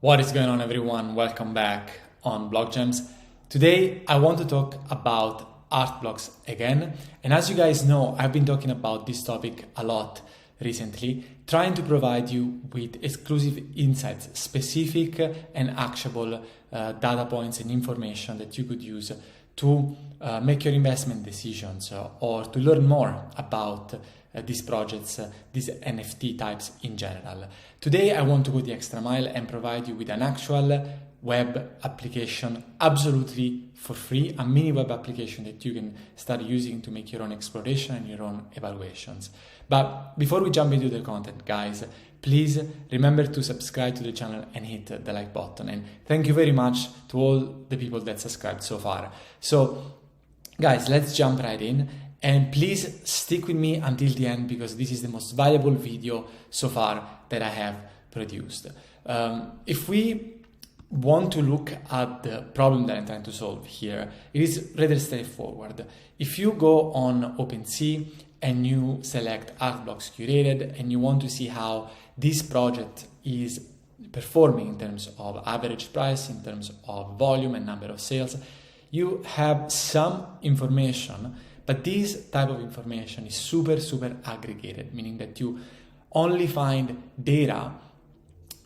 What is going on, everyone? Welcome back on Block Gems. Today I want to talk about art blocks again, and as you guys know, I've been talking about this topic a lot recently, trying to provide you with exclusive insights, specific and actionable data points and information that you could use to make your investment decisions or to learn more about these projects, these NFT types in general. Today I want to go the extra mile and provide you with an actual web application absolutely for free, a mini web application that you can start using to make your own exploration and your own evaluations. But before we jump into the content, guys, please remember to subscribe to the channel and hit the like button. And thank you very much to all the people that subscribed so far. So guys, let's jump right in. And please stick with me until the end because this is the most valuable video so far that I have produced. If we want to look at the problem that I'm trying to solve here, it is rather straightforward. If you go on OpenSea and you select Art Blocks Curated and you want to see how this project is performing in terms of average price, in terms of volume and number of sales, you have some information. But this type of information is super aggregated, meaning that you only find data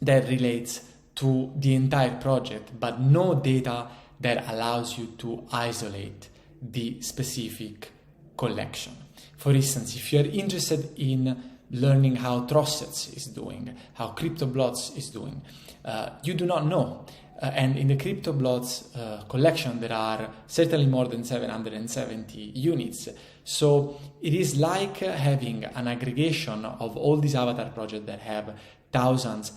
that relates to the entire project, but no data that allows you to isolate the specific collection. For instance, if you're interested in learning how Trossets is doing, how CryptoBlots is doing, you do not know. And in the CryptoBlots collection, there are certainly more than 770 units. So it is like having an aggregation of all these avatar projects that have thousands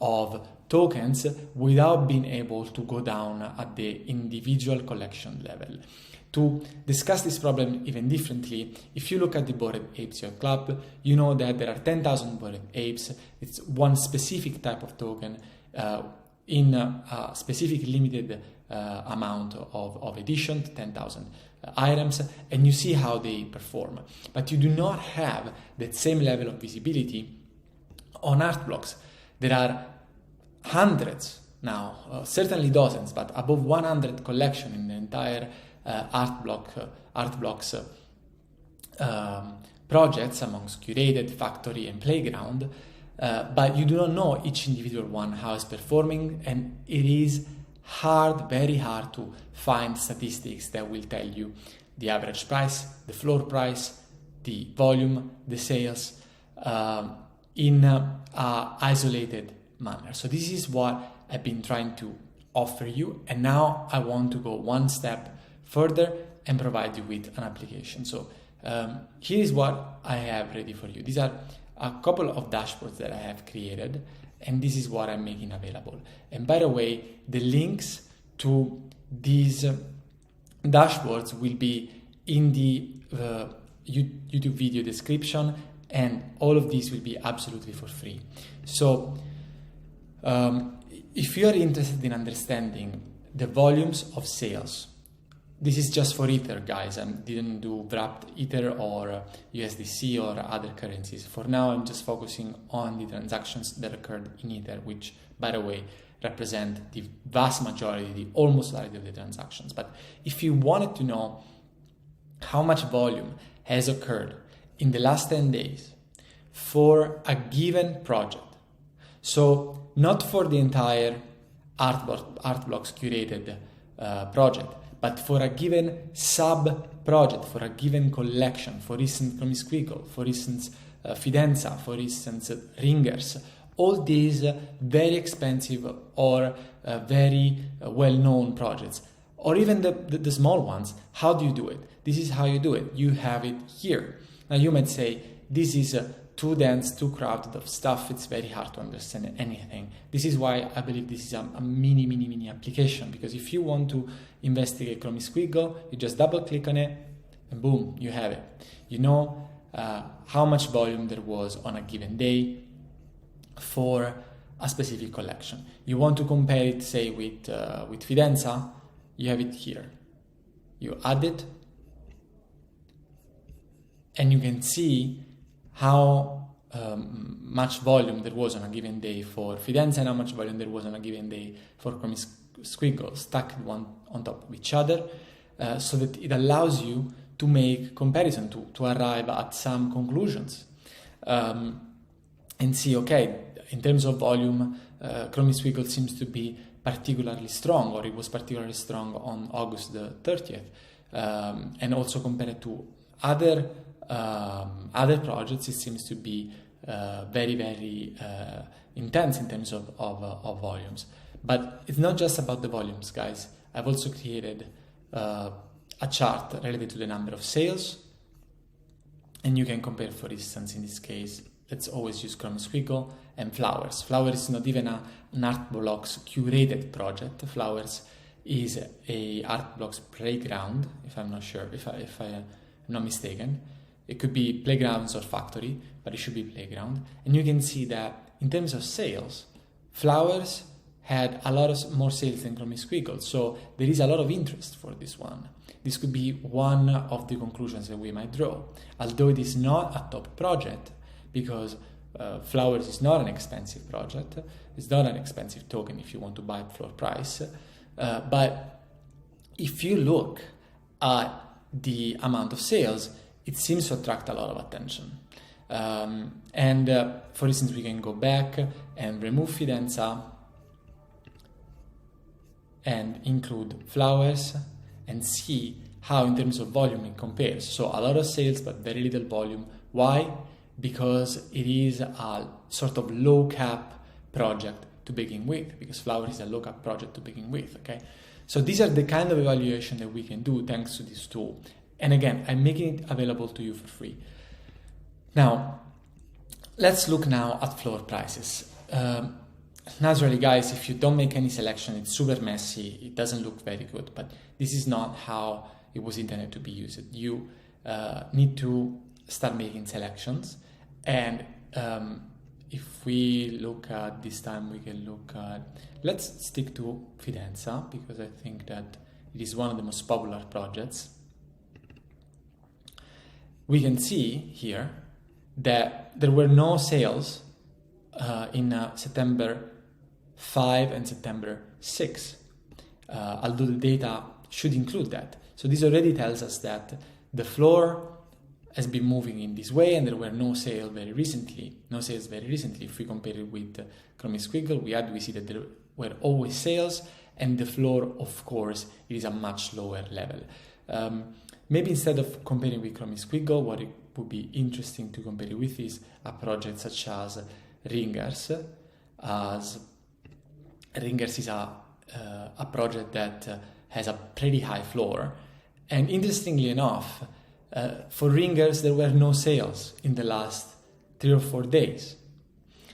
of tokens without being able to go down at the individual collection level. To discuss this problem even differently, if you look at the Bored Apes Yacht Club, you know that there are 10,000 Bored Apes. It's one specific type of token in a specific limited amount of edition, 10,000 items, and you see how they perform. But you do not have that same level of visibility on art blocks. There are hundreds now, certainly dozens, but above 100 collection in the entire art blocks projects amongst Curated, Factory, and Playground. But you do not know each individual one how it's performing, and it is very hard to find statistics that will tell you the average price, the floor price, the volume, the sales in an isolated manner. So this is what I've been trying to offer you, and now I want to go one step further and provide you with an application. So here is what I have ready for you. These are a couple of dashboards that I have created, and this is what I'm making available. And by the way, the links to these dashboards will be in the YouTube video description, and all of these will be absolutely for free. So if you are interested in understanding the volumes of sales, this is just for Ether, guys. I didn't do wrapped Ether or USDC or other currencies. For now, I'm just focusing on the transactions that occurred in Ether, which, by the way, represent the vast majority, the almost totality of the transactions. But if you wanted to know how much volume has occurred in the last 10 days for a given project, so not for the entire Art Blocks Curated project, but for a given sub-project, for a given collection, for instance, Promiscuicle, for instance, Fidenza, for instance, Ringers, all these very expensive or very well-known projects, or even the small ones. How do you do it? This is how you do it. You have it here. Now you might say, this is too dense, too crowded of stuff, it's very hard to understand anything. This is why I believe this is a mini application, because if you want to investigate Promiscuicle, you just double click on it and boom, you have it. You know how much volume there was on a given day for a specific collection. You want to compare it, say, with Fidenza, you have it here. You add it, and you can see how much volume there was on a given day for Fidenza and how much volume there was on a given day for Chrome Squiggle, stacked one on top of each other, so that it allows you to make comparison, to arrive at some conclusions, and see, okay, in terms of volume, Chrome Squiggle seems to be particularly strong, or it was particularly strong on August the 30th, and also compared to other projects, it seems to be very, very intense in terms of volumes. But it's not just about the volumes, guys. I've also created a chart related to the number of sales, and you can compare, for instance, in this case, let's always use Chrome Squiggle and Flowers. Flowers is not even an Art Blocks curated project. Flowers is a Art Blocks playground, if I'm not sure, if I'm not mistaken. It could be Playgrounds or Factory, but it should be Playground. And you can see that in terms of sales, Flowers had a lot more sales than Chrome Squiggle, so there is a lot of interest for this one. This could be one of the conclusions that we might draw. Although it is not a top project, because Flowers is not an expensive project, it's not an expensive token if you want to buy at floor price, but if you look at the amount of sales, it seems to attract a lot of attention. For instance, we can go back and remove Fidenza and include Flowers and see how in terms of volume it compares. So a lot of sales but very little volume. Why? Because it is a sort of low cap project to begin with, because Flowers is a low cap project to begin with, okay? So these are the kind of evaluation that we can do thanks to this tool. And again, I'm making it available to you for free. Now, let's look now at floor prices. Naturally, guys, if you don't make any selection, it's super messy, it doesn't look very good, but this is not how it was intended to be used. You need to start making selections, and if we look at this time, we can look at, let's stick to Fidenza, because I think that it is one of the most popular projects. We can see here that there were no sales in September 5 and September 6, although the data should include that. So this already tells us that the floor has been moving in this way, and there were no sales very recently. If we compare it with Chrome Squiggle, we see that there were always sales, and the floor, of course, it is a much lower level. Maybe instead of comparing with Chrome Squiggle, what it would be interesting to compare it with is a project such as Ringers. As Ringers is a project that has a pretty high floor, and interestingly enough, for Ringers there were no sales in the last 3 or 4 days.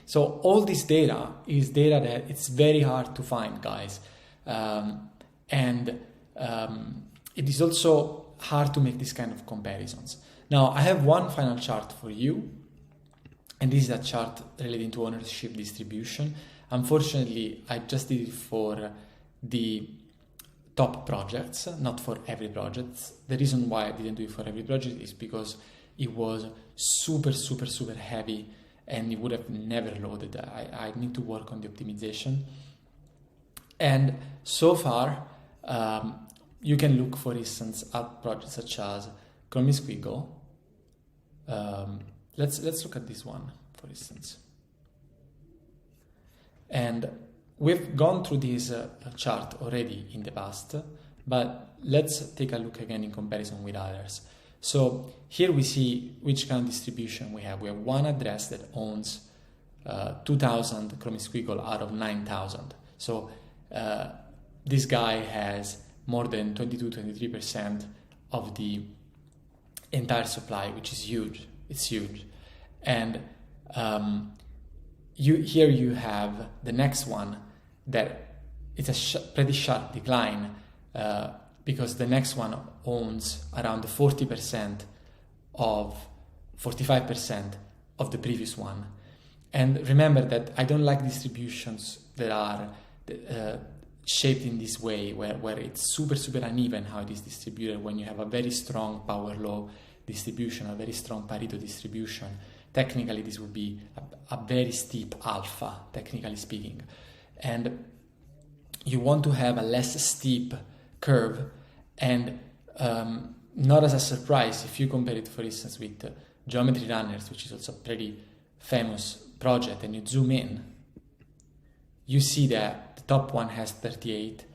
So all this data is data that it's very hard to find, guys, and it is also hard to make this kind of comparisons. Now I have one final chart for you, and this is a chart relating to ownership distribution. Unfortunately, I just did it for the top projects, not for every project. The reason why I didn't do it for every project is because it was super heavy and it would have never loaded. I need to work on the optimization. And so far, you can look, for instance, at projects such as Chrome Squiggle. Let's look at this one, for instance. And we've gone through this chart already in the past, but let's take a look again in comparison with others. So here we see which kind of distribution we have. We have one address that owns 2,000 Chrome Squiggle out of 9,000. So this guy has more than 22-23% of the entire supply, which is huge. It's huge. And here you have the next one that it's a pretty sharp decline, because the next one owns around 45% of the previous one. And remember that I don't like distributions that are shaped in this way, where it's super uneven how it is distributed. When you have a very strong power law distribution, a very strong Pareto distribution, technically this would be a very steep alpha, technically speaking. And you want to have a less steep curve, and not as a surprise if you compare it, for instance, with Geometry Runners, which is also a pretty famous project, and you zoom in, you see that the top one has 38,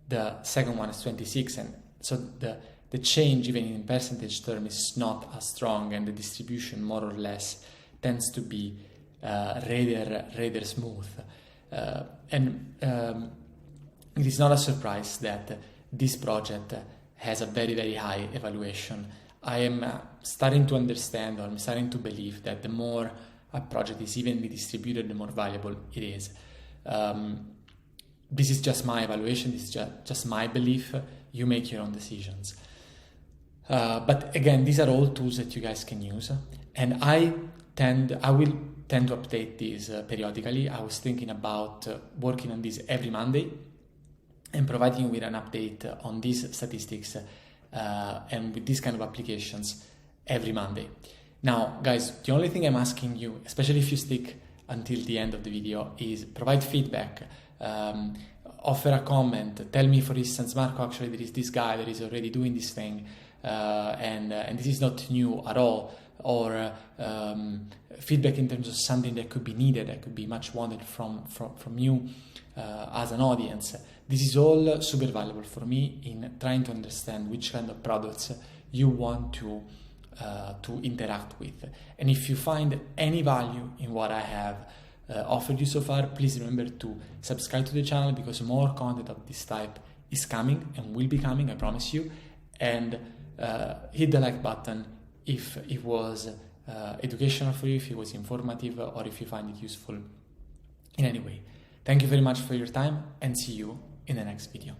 the second one is 26, and so the change, even in percentage term, is not as strong, and the distribution more or less tends to be rather smooth. It is not a surprise that this project has a very high evaluation. I am starting to understand, or I'm starting to believe, that the more a project is evenly distributed, the more valuable it is. This is just my evaluation, this is just my belief. You make your own decisions. But again, these are all tools that you guys can use, and I will tend to update these periodically. I was thinking about working on this every Monday and providing you with an update on these statistics and with these kind of applications every Monday. Now, guys, the only thing I'm asking you, especially if you stick until the end of the video, is provide feedback, offer a comment, tell me, for instance, Marco, actually there is this guy that is already doing this thing, and this is not new at all, or feedback in terms of something that could be needed, that could be much wanted from you as an audience. This is all super valuable for me in trying to understand which kind of products you want to interact with. And if you find any value in what I have offered you so far, please remember to subscribe to the channel, because more content of this type is coming and will be coming, I promise you. And hit the like button if it was educational for you, if it was informative, or if you find it useful in any way. Thank you very much for your time, and see you in the next video.